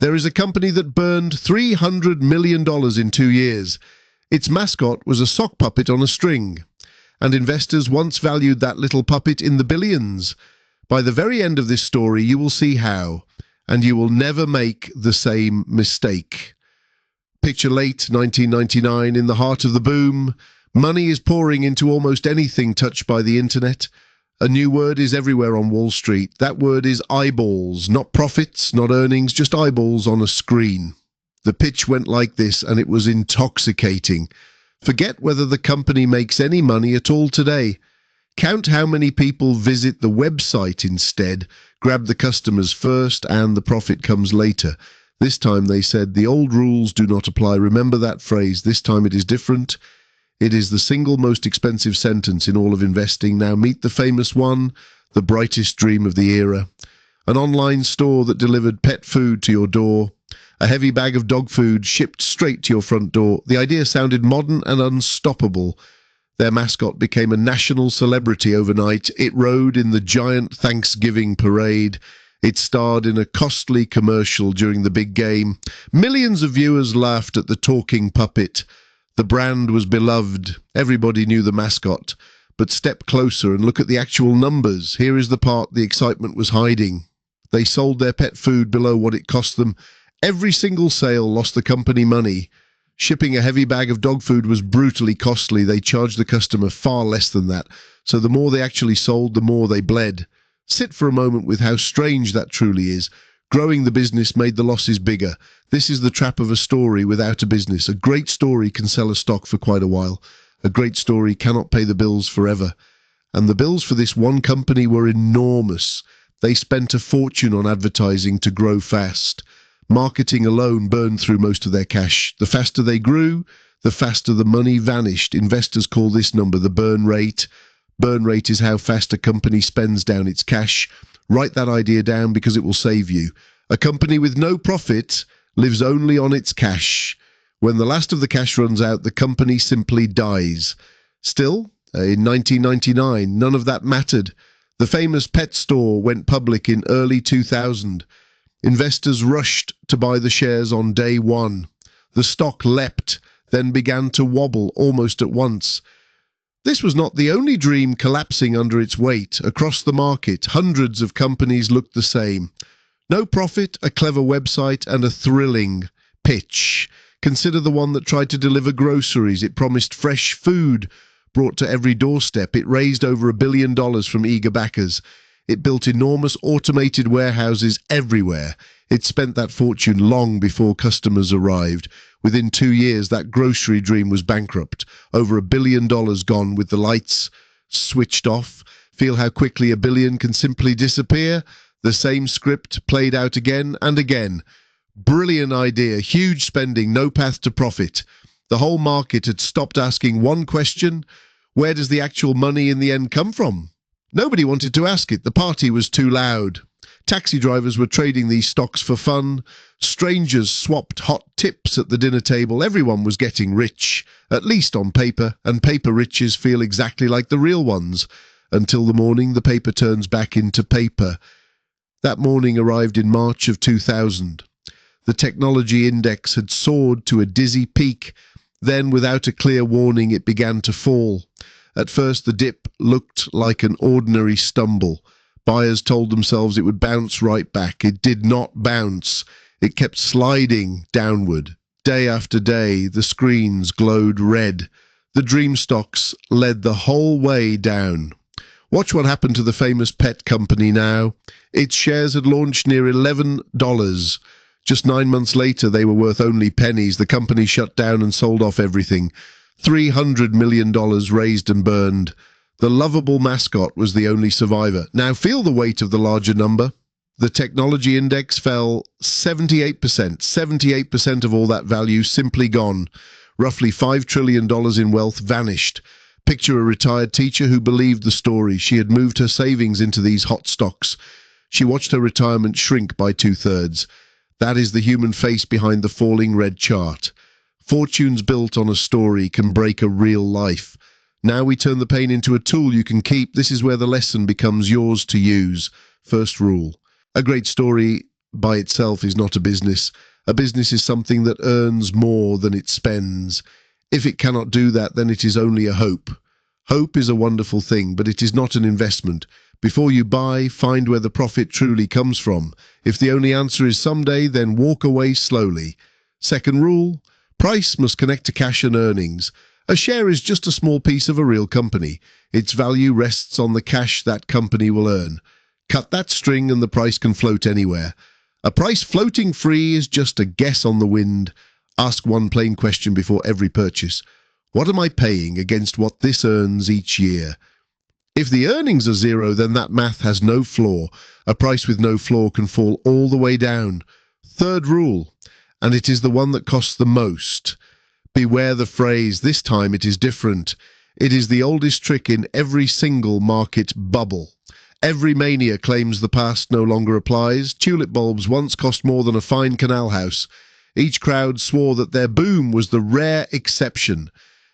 There is a company that burned $300 million in 2 years. Its mascot was a sock puppet on a string, and investors once valued that little puppet in the billions. By the very end of this story, you will see how, and you will never make the same mistake. Picture late 1999, in the heart of the boom. Money is pouring into almost anything touched by the internet. A new word is everywhere on Wall Street. That word is eyeballs. Not profits, not earnings, just eyeballs on a screen. The pitch went like this, and it was intoxicating. Forget whether the company makes any money at all today. Count how many people visit the website instead. Grab the customers first, and the profit comes later. This time they said, the old rules do not apply. Remember that phrase. This time it is different. It is the single most expensive sentence in all of investing. Now meet the famous one, the brightest dream of the era. An online store that delivered pet food to your door. A heavy bag of dog food shipped straight to your front door. The idea sounded modern and unstoppable. Their mascot became a national celebrity overnight. It rode in the giant Thanksgiving parade. It starred in a costly commercial during the big game. Millions of viewers laughed at the talking puppet. The brand was beloved. Everybody knew the mascot. But step closer and look at the actual numbers. Here is the part the excitement was hiding. They sold their pet food below what it cost them. Every single sale lost the company money. Shipping a heavy bag of dog food was brutally costly. They charged the customer far less than that. So the more they actually sold, the more they bled. Sit for a moment with how strange that truly is. Growing the business made the losses bigger. This is the trap of a story without a business. A great story can sell a stock for quite a while. A great story cannot pay the bills forever. And the bills for this one company were enormous. They spent a fortune on advertising to grow fast. Marketing alone burned through most of their cash. The faster they grew, the faster the money vanished. Investors call this number the burn rate. Burn rate is how fast a company spends down its cash. Write that idea down because it will save you. A company with no profit lives only on its cash. When the last of the cash runs out, the company simply dies. Still, in 1999, none of that mattered. The famous pet store went public in early 2000. Investors rushed to buy the shares on day one. The stock leapt, then began to wobble almost at once. This was not the only dream collapsing under its weight. Across the market, hundreds of companies looked the same. No profit, a clever website, and a thrilling pitch. Consider the one that tried to deliver groceries. It promised fresh food brought to every doorstep. It raised over $1 billion from eager backers. It built enormous automated warehouses everywhere. It spent that fortune long before customers arrived. Within 2 years, that grocery dream was bankrupt. Over $1 billion gone with the lights switched off. Feel how quickly $1 billion can simply disappear? The same script played out again and again. Brilliant idea, huge spending, no path to profit. The whole market had stopped asking one question: where does the actual money in the end come from? Nobody wanted to ask it. The party was too loud. Taxi drivers were trading these stocks for fun. Strangers swapped hot tips at the dinner table. Everyone was getting rich, at least on paper, and paper riches feel exactly like the real ones. Until the morning the paper turns back into paper. That morning arrived in March of 2000. The technology index had soared to a dizzy peak. Then, without a clear warning, it began to fall. At first, the dip looked like an ordinary stumble. Buyers told themselves it would bounce right back. It did not bounce. It kept sliding downward. Day after day, the screens glowed red. The dream stocks led the whole way down. Watch what happened to the famous pet company now. Its shares had launched near $11. Just 9 months later, they were worth only pennies. The company shut down and sold off everything. $300 million raised and burned. The lovable mascot was the only survivor. Now feel the weight of the larger number. The technology index fell 78%. 78% of all that value simply gone. Roughly $5 trillion in wealth vanished. Picture a retired teacher who believed the story. She had moved her savings into these hot stocks. She watched her retirement shrink by 2/3. That is the human face behind the falling red chart. Fortunes built on a story can break a real life. Now we turn the pain into a tool you can keep. This is where the lesson becomes yours to use. First rule: a great story by itself is not a business. A business is something that earns more than it spends. If it cannot do that, then it is only a hope. Hope is a wonderful thing, but it is not an investment. Before you buy, find where the profit truly comes from. If the only answer is someday, then walk away slowly. Second rule, price must connect to cash and earnings. A share is just a small piece of a real company. Its value rests on the cash that company will earn. Cut that string and the price can float anywhere. A price floating free is just a guess on the wind. Ask one plain question before every purchase. What am I paying against what this earns each year? If the earnings are zero, then that math has no floor. A price with no floor can fall all the way down. Third rule, and it is the one that costs the most. Beware the phrase, this time it is different. It is the oldest trick in every single market bubble. Every mania claims the past no longer applies. Tulip bulbs once cost more than a fine canal house. Each crowd swore that their boom was the rare exception.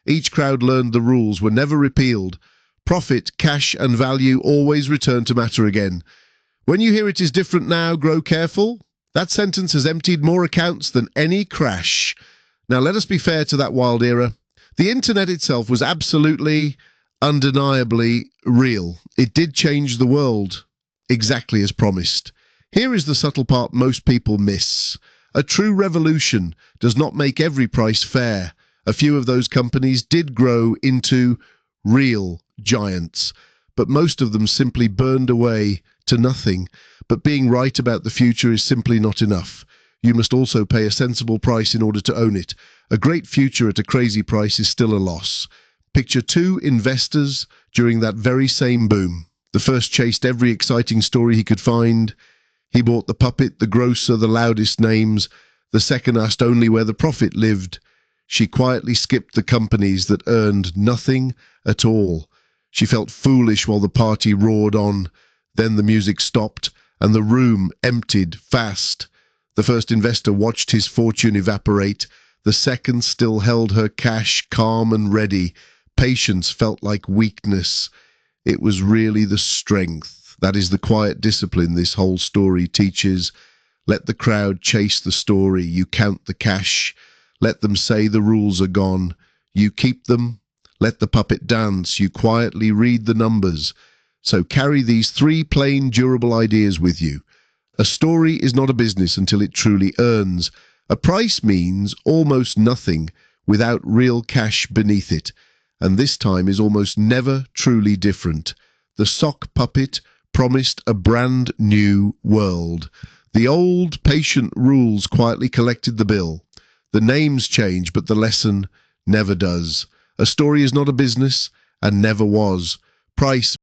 Each crowd learned the rules were never repealed. Profit, cash, and value always return to matter again. When you hear it is different now, grow careful. That sentence has emptied more accounts than any crash. Now let us be fair to that wild era. The internet itself was absolutely, undeniably real. It did change the world, exactly as promised. Here is the subtle part most people miss. A true revolution does not make every price fair. A few of those companies did grow into real giants, but most of them simply burned away to nothing. But being right about the future is simply not enough. You must also pay a sensible price in order to own it. A great future at a crazy price is still a loss. Picture two investors during that very same boom. The first chased every exciting story he could find. He bought the puppet, the grocer, the loudest names. The second asked only where the profit lived. She quietly skipped the companies that earned nothing at all. She felt foolish while the party roared on. Then the music stopped and the room emptied fast. The first investor watched his fortune evaporate. The second still held her cash calm and ready. Patience felt like weakness. It was really the strength. That is the quiet discipline this whole story teaches. Let the crowd chase the story. You count the cash. Let them say the rules are gone. You keep them. Let the puppet dance. You quietly read the numbers. So carry these three plain, durable ideas with you. A story is not a business until it truly earns. A price means almost nothing without real cash beneath it. And this time is almost never truly different. The sock puppet promised a brand new world. The old patient rules quietly collected the bill. The names change, but the lesson never does. A story is not a business and never was. Price